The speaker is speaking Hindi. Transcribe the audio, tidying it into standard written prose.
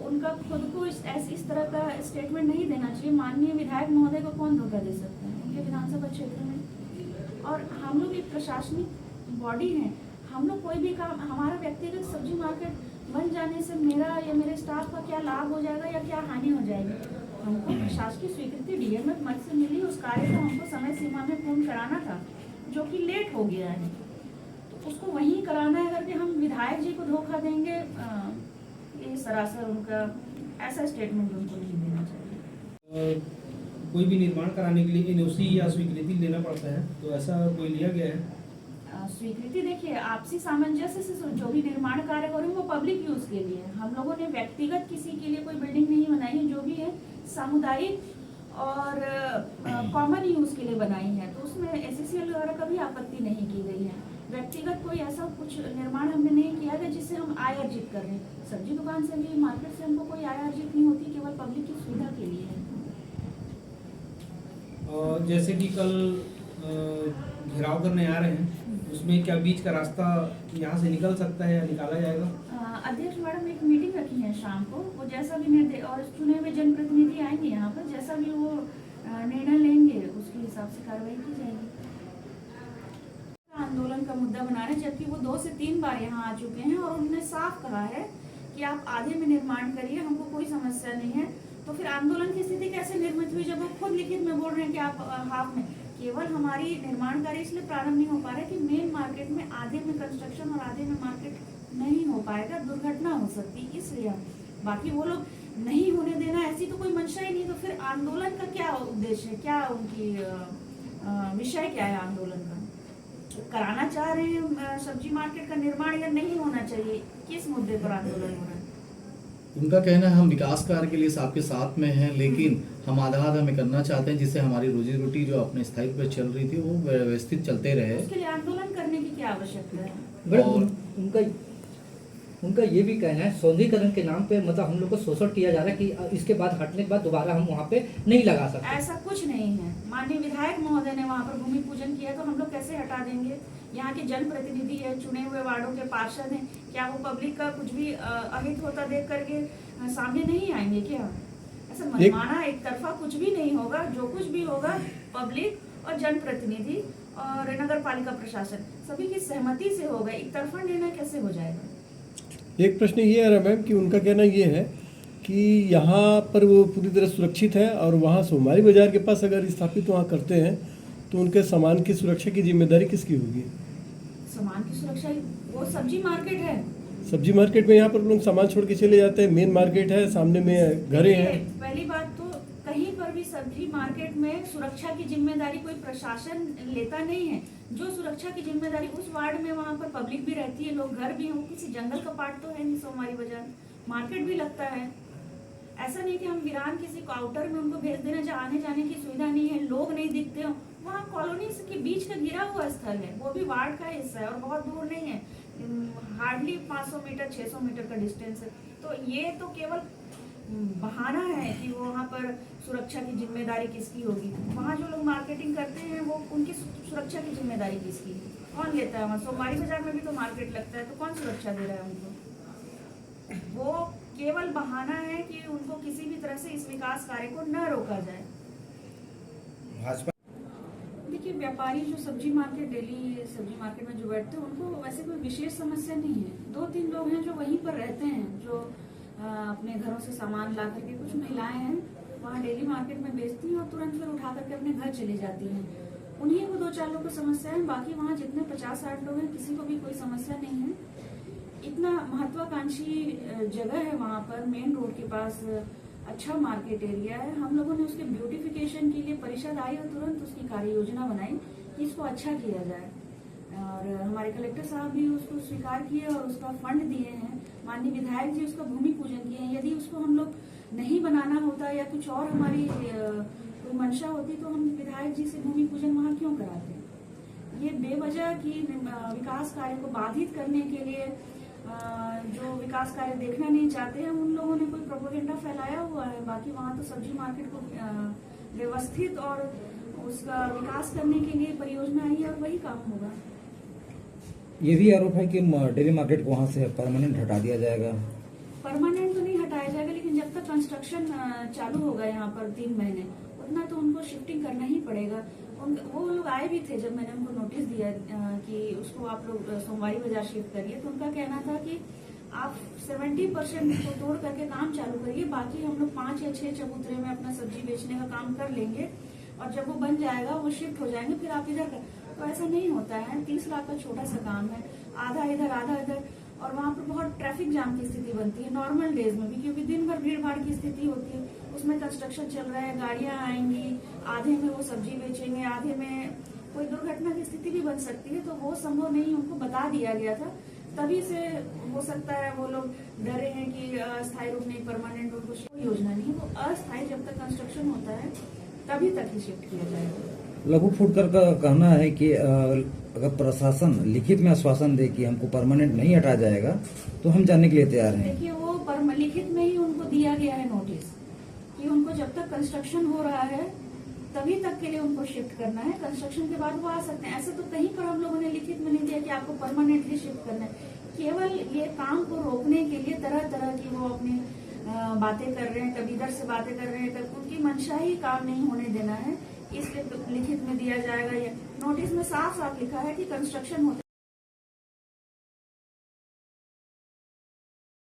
उनका खुद को इस तरह का स्टेटमेंट नहीं देना चाहिए। माननीय विधायक महोदय को कौन धोखा दे सकता है उनके विधानसभा क्षेत्र में? और हम लोग एक प्रशासनिक बॉडी हैं, हम लोग कोई भी काम, हमारा व्यक्तिगत सब्जी मार्केट बन जाने से मेरा या मेरे स्टाफ का क्या लाभ हो जाएगा या क्या हानि हो जाएगी? हमको प्रशासकीय स्वीकृति डीएमएफ मद से मिली, उस कार्य को हमको समय सीमा में पूर्ण कराना था, जो कि लेट हो गया है, तो उसको वहीं कराना है करके हम विधायक जी को धोखा देंगे, ये सरासर उनका ऐसा स्टेटमेंट उनको नहीं देना चाहिए। कोई भी निर्माण कराने के लिए एनओसी या स्वीकृति लेना पड़ता है, तो ऐसा कोई लिया गया है? स्वीकृति देखिए, आपसी सामंजस्य से जो भी निर्माण कार्य हो रहे हैं वो पब्लिक यूज के लिए है। हम लोगों ने व्यक्तिगत किसी के लिए कोई बिल्डिंग नहीं बनाई है, जो भी है सामुदायिक और कॉमन यूज के लिए बनाई है, तो उसमें एससीएल वगैरह का भी आपत्ति नहीं की गई है। व्यक्तिगत कोई ऐसा कुछ निर्माण हमने नहीं किया है जिससे हम आय अर्जित कर रहे हैं। सब्जी दुकान से भी, मार्केट से हमको कोई आय अर्जित नहीं होती, केवल पब्लिक की सुविधा के लिए है। जैसे कि कल घेराव करने आ रहे हैं, उसमें क्या बीच का रास्ता यहाँ से निकल सकता है या निकाला जाएगा? अध्यक्ष मैडम एक मीटिंग रखी है शाम को, वो जैसा भी निर्देश और चुने हुए जनप्रतिनिधि आएंगे यहाँ पर, जैसा भी वो निर्णय लेंगे उसके हिसाब से कार्रवाई की जाएगी। आंदोलन का मुद्दा बना रहे हैं, जबकि वो 2 से 3 बार यहाँ आ चुके हैं और उन्होंने साफ कहा है कि आप आधे में निर्माण करिए, हमको कोई समस्या नहीं है। तो फिर आंदोलन की स्थिति कैसे निर्मित हुई जब वो खुद लिखित में बोल रहे हैं कि आप हाफ में? केवल हमारी निर्माण कार्य इसलिए प्रारंभ नहीं हो पा रहा है कि मेन मार्केट में आधे में कंस्ट्रक्शन और आधे में मार्केट नहीं हो पाएगा, दुर्घटना हो सकती है, इसलिए। बाकी वो लोग नहीं होने देना, ऐसी तो कोई मंशा ही नहीं, तो फिर आंदोलन का क्या उद्देश्य है, क्या उनकी विषय क्या है आंदोलन का? कराना चाह रहे हैं सब्जी मार्केट का निर्माण या नहीं होना चाहिए, किस मुद्दे पर आंदोलन हो रहा है? उनका कहना है हम विकास कार्य के लिए आपके साथ में हैं, लेकिन हम आधा में करना चाहते हैं जिससे हमारी रोजी रोटी जो अपने स्थायित्व पे चल रही थी वो व्यवस्थित चलते रहे। उसके लिए आंदोलन करने की क्या आवश्यकता है? मैडम उनका ये भी कहना है सौंदर्यीकरण के नाम पे मतलब हम लोग को शोषण किया जा रहा है कि इसके बाद हटने के बाद दोबारा हम वहाँ पे नहीं लगा सकते। ऐसा कुछ नहीं है। माननीय विधायक महोदय ने वहाँ पर भूमि पूजन किया, तो हम लोग कैसे हटा देंगे? यहाँ के जनप्रतिनिधि है, चुने हुए वार्डों के पार्षद हैं, क्या वो पब्लिक का कुछ भी अहित होता देख करके सामने नहीं आएंगे क्या? ऐसा मनमाना एक तरफा कुछ भी नहीं होगा। जो कुछ भी होगा पब्लिक और जनप्रतिनिधि और नगर पालिका प्रशासन सभी की सहमति से होगा। एक तरफा निर्णय कैसे हो जाएगा? एक प्रश्न ये आ रहा मैम कि उनका कहना ये है कि यहाँ पर वो पूरी तरह सुरक्षित है और वहाँ सोमवारी बाजार के पास अगर स्थापित वहाँ करते हैं तो उनके सामान की सुरक्षा की जिम्मेदारी किसकी होगी? सामान की सुरक्षा वो सब्जी मार्केट है। सब्जी मार्केट में यहाँ पर लोग सामान छोड़ के चले जाते हैं, मेन मार्केट है, सामने में घरे हैं। पहली बात तो कहीं पर भी सब्जी मार्केट में सुरक्षा की जिम्मेदारी कोई प्रशासन लेता नहीं है। जो सुरक्षा की जिम्मेदारी उस वार्ड में, वहाँ पर पब्लिक भी रहती है, लोग घर भी हैं, किसी जंगल का पार्ट तो है नहीं। सोमवारी बाजार मार्केट भी लगता है। ऐसा नहीं कि हम वीरान किसी आउटर में उनको भेज देना जहाँ आने जाने की सुविधा नहीं है, लोग नहीं दिखते हो। वहाँ कॉलोनी के बीच का घिरा हुआ स्थल है, वो भी वार्ड का हिस्सा है और बहुत दूर नहीं है, हार्डली 500 मीटर 600 मीटर का डिस्टेंस है। तो ये तो केवल बहाना है कि वहाँ पर सुरक्षा की जिम्मेदारी किसकी होगी। वहाँ जो लोग मार्केटिंग करते हैं वो उनकी सुरक्षा की जिम्मेदारी किसकी, कौन लेता है? वहाँ सोमवारी बाजार में भी तो मार्केट लगता है, तो कौन सुरक्षा दे रहा है उनको? वो केवल बहाना है कि उनको किसी भी तरह से इस विकास कार्य को न रोका जाए। देखिए, व्यापारी जो सब्जी मार्केट, डेली सब्जी मार्केट में जो बैठते हैं, उनको वैसे कोई विशेष समस्या नहीं है। 2-3 लोग हैं जो वहीं पर रहते हैं, जो अपने घरों से सामान ला करके, कुछ महिलाएं हैं वहाँ डेली मार्केट में बेचती हैं और तुरंत फिर उठा करके अपने घर चली जाती हैं। उन्हीं को 2-4 लोग को समस्या है, बाकी वहाँ जितने 50-60 लोग हैं किसी को भी कोई समस्या नहीं है। इतना महत्वाकांक्षी जगह है वहाँ पर, मेन रोड के पास अच्छा मार्केट एरिया है। हम लोगों ने उसके ब्यूटिफिकेशन के लिए परिषद आई और तुरंत उसकी कार्य योजना बनाई कि इसको अच्छा किया जाए, और हमारे कलेक्टर साहब भी उसको स्वीकार किए और उसका फंड दिए हैं। माननीय विधायक जी उसका भूमि पूजन किए हैं। यदि उसको हम लोग नहीं बनाना होता या कुछ और हमारी कोई मंशा होती तो हम विधायक जी से भूमि पूजन वहाँ क्यों कराते? ये बेवजह की विकास कार्य को बाधित करने के लिए जो विकास कार्य देखना नहीं चाहते हैं उन लोगों ने कोई प्रोपेगेंडा फैलाया हुआ है। बाकी वहाँ तो सब्जी मार्केट को व्यवस्थित और उसका विकास करने के लिए परियोजना आई है और वही काम होगा। ये भी आरोप है कि डेली मार्केट को वहाँ से परमानेंट हटा दिया जाएगा। परमानेंट तो नहीं हटाया जाएगा, लेकिन कंस्ट्रक्शन चालू होगा यहाँ पर 3 महीने, उतना तो उनको शिफ्टिंग करना ही पड़ेगा। वो लोग आए भी थे जब मैंने उनको नोटिस दिया कि उसको आप लोग सोमवारी बाजार शिफ्ट करिए, तो उनका कहना था कि आप 70% को तोड़ करके काम चालू करिए, बाकी हम लोग 5 या 6 चबूतरे में अपना सब्जी बेचने का काम कर लेंगे और जब वो बन जाएगा वो शिफ्ट हो जाएंगे, फिर आप इधर कर। तो ऐसा नहीं होता है। 30 लाख का छोटा सा काम है, आधा इधर आधा इधर, और वहाँ पर बहुत ट्रैफिक जाम की स्थिति बनती है नॉर्मल डेज में भी, क्योंकि दिन भर भीड़ भाड़ की स्थिति होती है। उसमें कंस्ट्रक्शन चल रहा है, गाड़ियां आएंगी, आधे में वो सब्जी बेचेंगे, आधे में कोई दुर्घटना की स्थिति भी बन सकती है। तो वो संभव नहीं, उनको बता दिया गया था। तभी से हो सकता है वो लोग डरे हैं कि अस्थायी रूप नहीं, परमानेंट उनको कोई योजना नहीं। वो अस्थायी जब तक कंस्ट्रक्शन होता है तभी तक ही शिफ्ट किया जाएगा। लघु फुटकर का कहना है कि अगर प्रशासन लिखित में आश्वासन दे कि हमको परमानेंट नहीं हटाया जाएगा तो हम जाने के लिए तैयार हैं। देखिए, वो लिखित में ही उनको दिया गया है नोटिस कि उनको जब तक कंस्ट्रक्शन हो रहा है तभी तक के लिए उनको शिफ्ट करना है, कंस्ट्रक्शन के बाद वो आ सकते हैं। ऐसा तो कहीं पर हम लोगों ने लिखित में नहीं दिया कि आपको परमानेंटली शिफ्ट करना है। केवल ये काम को रोकने के लिए तरह तरह की वो अपनी बातें कर रहे हैं, कभी इधर से बातें कर रहे हैं, कभी उनकी मंशा ही काम नहीं होने देना है, इसलिए लिखित में दिया जाएगा। ये नोटिस में साफ साफ लिखा है कि कंस्ट्रक्शन होता है।